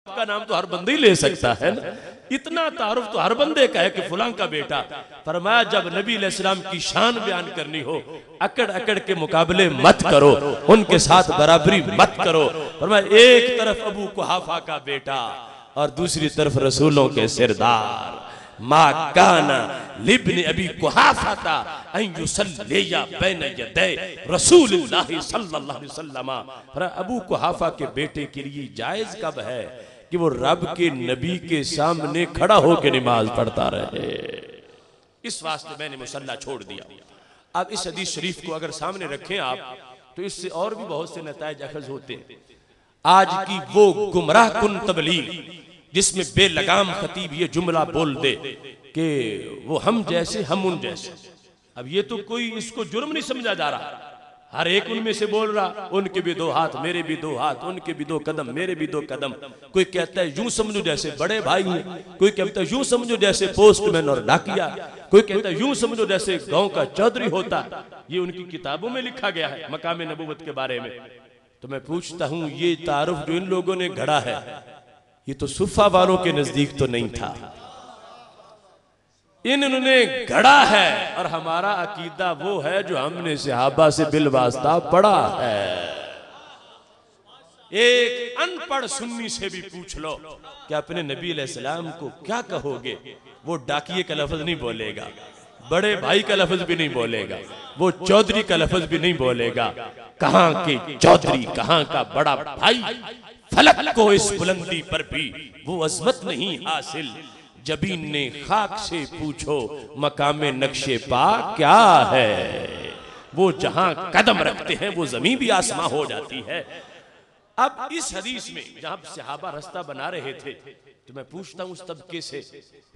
बाप का नाम तो हर बंदे ही ले सकता है ना, इतना तारुफ तो हर बंदे का है कि फलां का बेटा। फरमाया जब नबी अलैहिस्सलाम की शान बयान करनी हो, अकड़ अकड़ के मुकाबले मत करो, उनके साथ बराबरी मत करो। फरमाया एक तरफ अबू कुहाफा का बेटा और दूसरी तरफ रसूलों के सरदार। मा काना लिब्न अबी कुहाफा अन युसल्लिया बैन यदै रसूलुल्लाह सल्लल्लाहु अलैहि वसल्लम। अबू कुहाफा के बेटे के लिए जायज कब है कि वो रब के नबी के सामने खड़ा होकर नमाज पढ़ता रहे। इस वास्ते मैंने मुसल्ला छोड़ दिया। अब इस हदीस शरीफ को अगर सामने रखें आप, तो इससे और भी बहुत से नताइज अखज़ होते हैं। आज की वो गुमराह कुन तबलीग जिसमें बेलगाम खतीब ये जुमला बोल दे कि वो हम जैसे हम उन जैसे, अब ये तो कोई इसको जुर्म नहीं समझा जा रहा। हर एक उनमें से बोल रहा, उनके भी दो हाथ मेरे भी दो हाथ, उनके भी दो कदम मेरे भी दो कदम। कोई कहता है यूं समझो जैसे बड़े भाई हैं, कोई कहता है यूं समझो जैसे पोस्टमैन और डाकिया, कोई कहता है यूं समझो जैसे गांव का चौधरी होता। ये उनकी किताबों में लिखा गया है मकाम नबूवत के बारे में। तो मैं पूछता हूं, ये तारुफ जो इन लोगों ने गढ़ा है, ये तो सुफा वालों के नजदीक तो नहीं था, इन्होंने गढ़ा है। और हमारा अकीदा वो है जो हमने सहाबा से बिलवास्ता पढ़ा है। एक अनपढ़ सुन्नी से भी पूछ लो कि अपने नबी अलैहिस्सलाम को क्या कहोगे, वो डाकिये का लफ्ज नहीं बोलेगा, बड़े भाई का लफ्ज भी नहीं बोलेगा, वो चौधरी का लफ्ज भी नहीं बोलेगा। कहां के चौधरी, कहां का बड़ा भाई, फलक को इस बुलंदी पर भी वो अजमत नहीं हासिल। जबीन ने खाक से पूछो मकामे नक्शे पा क्या है, वो जहां कदम रखते हैं वो जमीन भी आसमां हो जाती है। अब इस हदीस में जहां सहाबा रास्ता बना रहे थे, तो मैं पूछता हूं उस तबके से,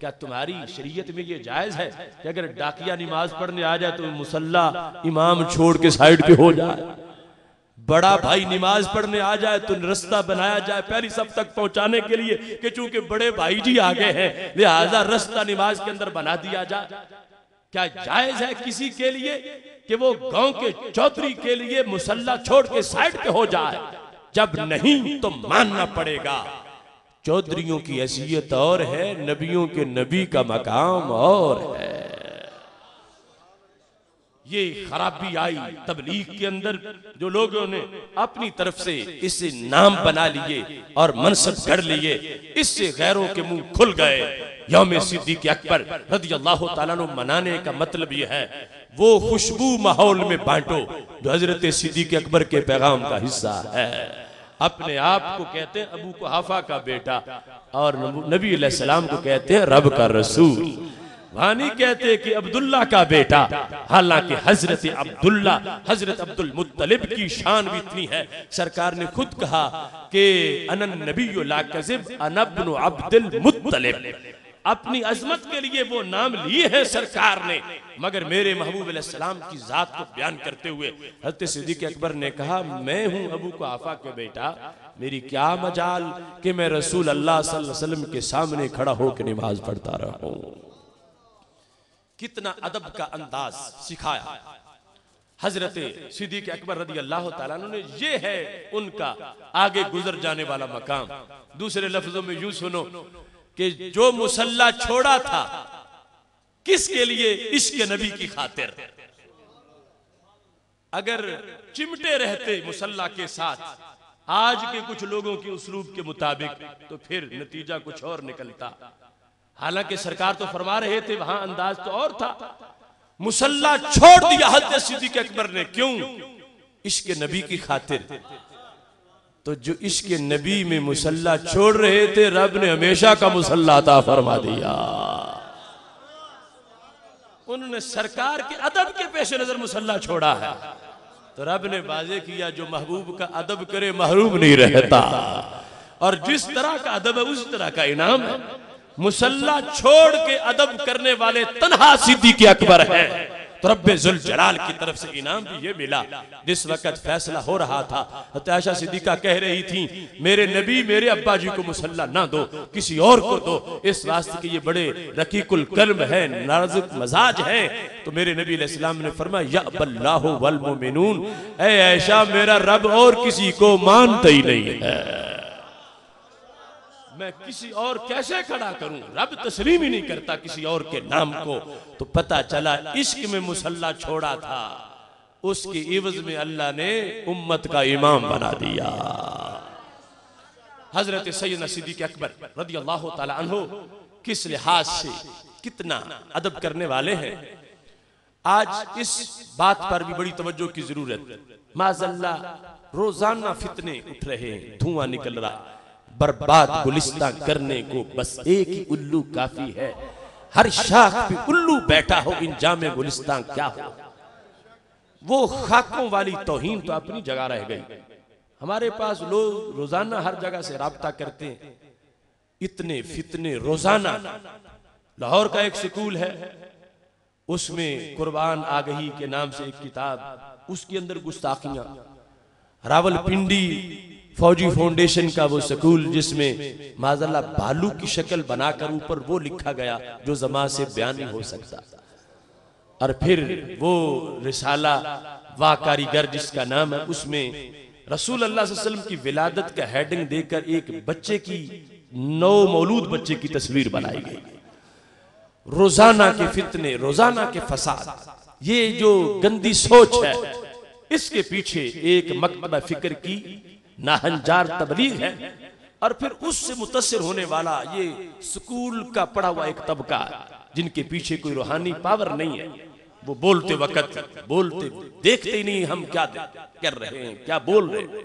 क्या तुम्हारी शरीयत में ये जायज है कि अगर डाकिया नमाज पढ़ने आ जाए तो मुसल्ला इमाम छोड़ के साइड पे हो जाए, बड़ा भाई नमाज पढ़ने आ जाए तो रास्ता बनाया जाए पहली सब तक पहुंचाने के लिए कि चूंकि बड़े भाई जी आ गए हैं लिहाजा रास्ता नमाज के अंदर बना दिया जाए? क्या जायज है किसी के लिए कि वो गांव के चौधरी के लिए मुसल्ला छोड़ के साइड पे हो जाए? जब नहीं तो मानना पड़ेगा चौधरियों की हैसियत और है, नबियों के नबी का मकाम और है। ये खराबी आई तबलीग के अंदर, जो लोगों ने अपनी तरफ से इसे नाम बना लिए और मनसब कर लिए, इससे गैरों के मुंह खुल गए। यौम सिद्दीक़ अकबर रज़ियल्लाहु ताला अन्हु मनाने का मतलब यह है वो खुशबू माहौल में बांटो जो हजरत सिद्दीक़ अकबर के पैगाम का हिस्सा है। अपने आप को कहते हैं अबू कुहाफा का बेटा और नबी अलैहिस्सलाम को कहते हैं रब का रसूल। वानी कहते हैं कि अब्दुल्ला का बेटा, हालांकि हजरत अब्दुल्ला हजरत अब्दुल मुत्तलिब की शान भी इतनी है, सरकार ने खुद कहा कि अनन नबिय्यु ला कज़िब अना इब्नु अब्दुल मुत्तलिब। अपनी अजमत के लिए वो नाम लिए हैं सरकार ने, मगर मेरे महबूब अलैहिस्सलाम की जात को बयान करते हुए हज़रत सिद्दीक़ अकबर ने कहा मैं हूं अबू कुहाफा के बेटा, मेरी क्या मजाल कि मैं रसूल अल्लाह सल्लल्लाहु अलैहि वसल्लम के सामने खड़ा होकर नमाज पढ़ता रहूं। कितना अदब का अंदाज सिखाया हजरत सिद्दीक़ अकबर रज़ियल्लाहु ताला अन्हु ने। ये है उनका आगे गुजर जाने वाला मकाम। दूसरे लफ्जों में यूं सुनो कि जो मुसल्ला छोड़ा था किसके लिए? इश्क़ नबी की खातिर। अगर चिमटे रहते मुसल्ला के साथ आज के कुछ लोगों के उसलूब के मुताबिक तो फिर नतीजा कुछ और निकलता। हालांकि सरकार तो फरमा रहे थे, वहां अंदाज तो और था। मुसल्ला छोड़ दिया हज़रत सिद्दीक़ अकबर ने, क्यों? इश्क़ नबी की खातिर। तो जो इश्क़ नबी में मुसल्ला छोड़ रहे थे, रब ने हमेशा का मुसल्ला अता फरमा दिया। उन्होंने सरकार के अदब के पेश नजर मुसल्ला छोड़ा है, तो रब ने वाज़े किया जो महबूब का अदब करे महरूम नहीं रहता, और जिस तरह का अदब है उस तरह का इनाम है। मुसल्ला छोड़ के अदब करने वाले तन्हा सिद्दीक़ अकबर है, तो रब्बे जुल जलाल की तरफ से इनाम भी ये मिला। जिस वक्त फैसला हो रहा था, हज़रत आयशा सिद्दीक़ा कह रही थी मेरे नबी मेरे अब्बा जी को मुसल्ला ना दो, किसी और को दो, इस वास्ते कि ये बड़े रकीकुल कल्ब है, नाजुक मजाज है। तो मेरे नबी अलैहिस्सलाम ने फरमाया या अल्लाहु वल मोमिनून, ऐ आयशा मेरा रब और किसी को मानता ही नहीं है। मैं किसी और कैसे खड़ा करूं? रब तस्लीम ही नहीं करता किसी और के नाम को। तो पता चला इश्क में मुसल्ला छोड़ा था, उसके इवज में अल्लाह ने उम्मत का इमाम बना दिया। हजरत सैयदना सिद्दीक़ अकबर रदियल्लाहु ताला अन्हु किस लिहाज से कितना अदब करने वाले हैं। आज इस बात पर भी बड़ी तवज्जो की जरूरत। माज़अल्लाह रोजाना फितने उठ रहे हैं, धुआं निकल रहा। बर्बाद गुलिस्तां करने को बस एक ही उल्लू काफी है। हर शाख पे उल्लू बैठा हो, इंजाम गुलिस्तां क्या हो। वो खाकों वाली तौहीन तो अपनी जगह रह गई। हमारे पास लोग रोजाना हर जगह से राब्ता करते हैं, इतने फितने रोजाना। लाहौर का एक स्कूल है, उसमें कुर्बान आगही के नाम से एक किताब, उसके अंदर गुस्ताखियां। रावलपिंडी फौजी फाउंडेशन का वो स्कूल जिसमें माज़अल्लाह भालू की शक्ल बनाकर ऊपर वो लिखा गया जो ज़बान से बयान नहीं हो सकता। और फिर वो रिसाला वा कारीगर जिसका नाम है, उसमें रसूल अल्लाह सल्लल्लाहु अलैहि वसल्लम की विलादत का हेडिंग देकर एक बच्चे की, नौ मौलूद बच्चे की तस्वीर बनाई गई। रोजाना के फितने, रोजाना के फसाद, ये जो गंदी सोच है, इसके पीछे एक मकतबा फिक्र की नाहंजार तबलीग है। और फिर उससे मुतासिर होने वाला ये स्कूल का पढ़ा हुआ एक तबका, जिनके पीछे कोई रूहानी पावर नहीं है। वो बोलते वक्त बोलते देखते ही नहीं हम क्या कर रहे हैं, क्या बोल रहे हैं।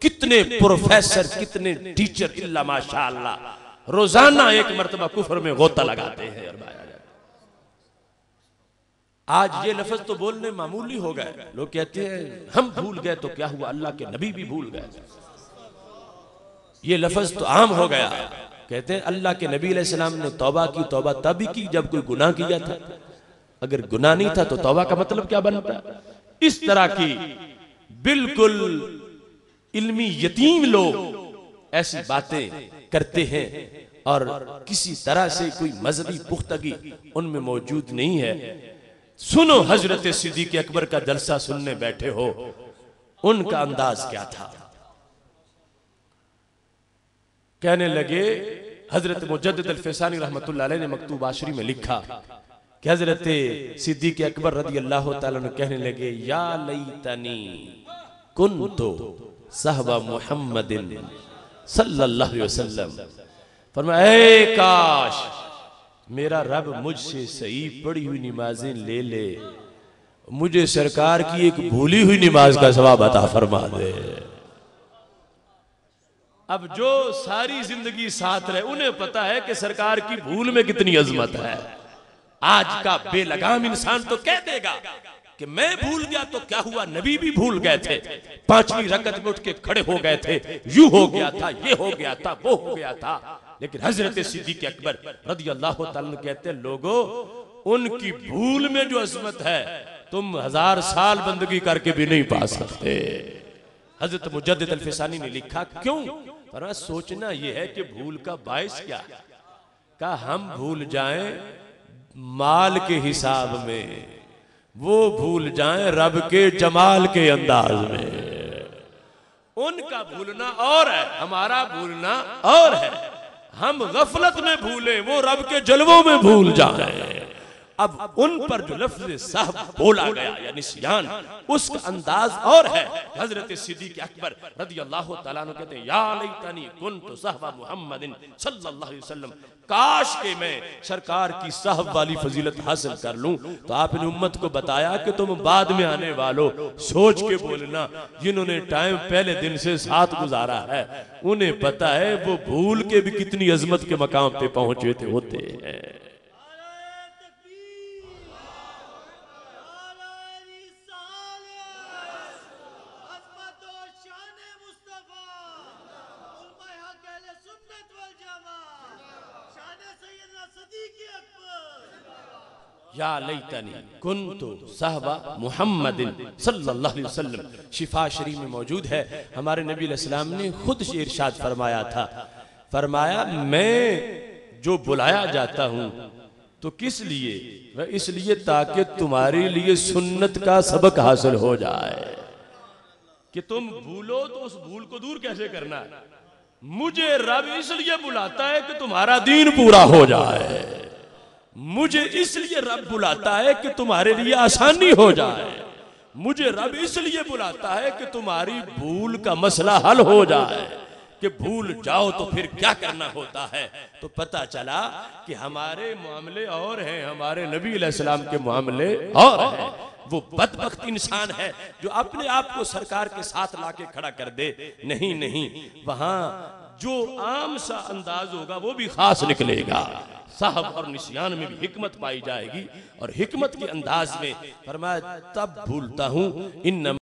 कितने प्रोफेसर, कितने टीचर इल्ला माशाअल्लाह रोजाना एक मर्तबा कुफर में गोता लगाते हैं। आज ये लफ्ज तो बोलने मामूली हो गए। लोग कहते हैं हम भूल गए तो क्या हुआ, अल्लाह के नबी भी भूल गए। ये लफ्ज तो आम हो गया। कहते हैं अल्लाह के नबी अलैहिस्सलाम ने तौबा की, तौबा तभी की जब कोई गुनाह किया था। अगर गुनाह नहीं था तो तौबा का मतलब क्या बनता? इस तरह की बिल्कुल इल्मी यतीम लोग ऐसी बातें करते हैं और किसी तरह से कोई मजहबी पुख्तगी उनमें मौजूद नहीं है। सुनो, हजरत सिद्दीक़ अकबर का जलसा सुनने बैठे हो, उनका अंदाज क्या था। कहने लगे, हजरत मुजद्दिद अल-फ़िसानी रहमतुल्लाह अलैह ने मकतूब आशरी में लिखा कि हजरत सिद्दीक़ अकबर रदियल्लाहु ताला अन्हु कहने लगे, या लैतनी कुन्तु सहबा मुहम्मदिन सल्लल्लाहु अलैहि वसल्लम। फरमाया, ऐ काश मेरा रब मुझसे सही पढ़ी हुई नमाजें ले ले, मुझे सरकार की एक भूली हुई नमाज का सवाब अता फरमा दे। अब जो सारी जिंदगी साथ रहे उन्हें पता है कि सरकार की भूल में कितनी अजमत है। आज का बेलगाम इंसान तो कह देगा कि मैं भूल गया तो क्या हुआ, नबी भी भूल गए थे, पांचवी रकत में उठ के खड़े हो गए थे, यूं हो गया था, ये हो गया था, वो हो गया था। लेकिन हजरत सिद्दीक़ अकबर रदियल्लाहु ताला अन्हु कहते हैं, लोगों उनकी भूल में जो अजमत है तुम 1000 साल बंदगी करके भी नहीं पा सकते। हजरत मुजद्दिद अल-फ़िसानी ने लिखा, क्यों? पर सोचना यह है कि भूल का बायस क्या है। का हम भूल जाएं माल के हिसाब में, वो भूल जाएं रब के जमाल के अंदाज में। उनका भूलना और है, हमारा भूलना और है। हम गफलत में भूले, वो रब के जलवों में भूल जाए। अब उन पर जो लफ्ज़ साहब बोला गया या निस्यान, उसका अंदाज और है। हजरत सिद्दीक़ अकबर रदियल्लाहु ताला अन्हु कहते हैं, या लैतनी कुन्तु सहबा मुहम्मदिन सल्लल्लाहु अलैहि वसल्लम, काश के मैं सरकार की साहब वाली फजीलत हासिल कर लूं। तो आपने उम्मत को बताया कि तुम बाद में आने वालों सोच के बोलना, जिन्होंने टाइम पहले दिन से साथ गुजारा है उन्हें पता है वो भूल के भी कितनी अजमत के मकाम पे पहुंचे थे होते हैं। या लैतनी कुन्तु सहबा मुहम्मदिन सल्लल्लाहु अलैहि वसल्लम। शिफा शरीफ में मौजूद है, हमारे नबी अलैहिस्सलाम ने खुद से इरशाद फरमाया था, फरमाया मैं जो बुलाया जाता हूं तो किस लिए? वह इसलिए ताकि तुम्हारे लिए सुन्नत का सबक हासिल हो जाए। कि तुम भूलो तो उस भूल को दूर कैसे करना है। मुझे रब इसलिए बुलाता है कि तुम्हारा दीन पूरा हो जाए, मुझे इसलिए रब बुलाता है कि तुम्हारे लिए आसानी हो जाए, मुझे रब इसलिए बुलाता है कि तुम्हारी भूल का मसला हल हो जाए, कि भूल जाओ तो फिर क्या करना होता है। तो पता चला कि हमारे मामले और हैं, हमारे नबी अलैहिस्सलाम के मामले और हैं। वो बदबख्त इंसान है जो अपने आप को सरकार के साथ लाके खड़ा कर दे। नहीं नहीं, वहां जो आम सा अंदाज होगा वो भी खास निकलेगा। साहब और निस्यान में भी हिकमत पाई जाएगी, और हिकमत के अंदाज में फरमाया तब भूलता हूं इन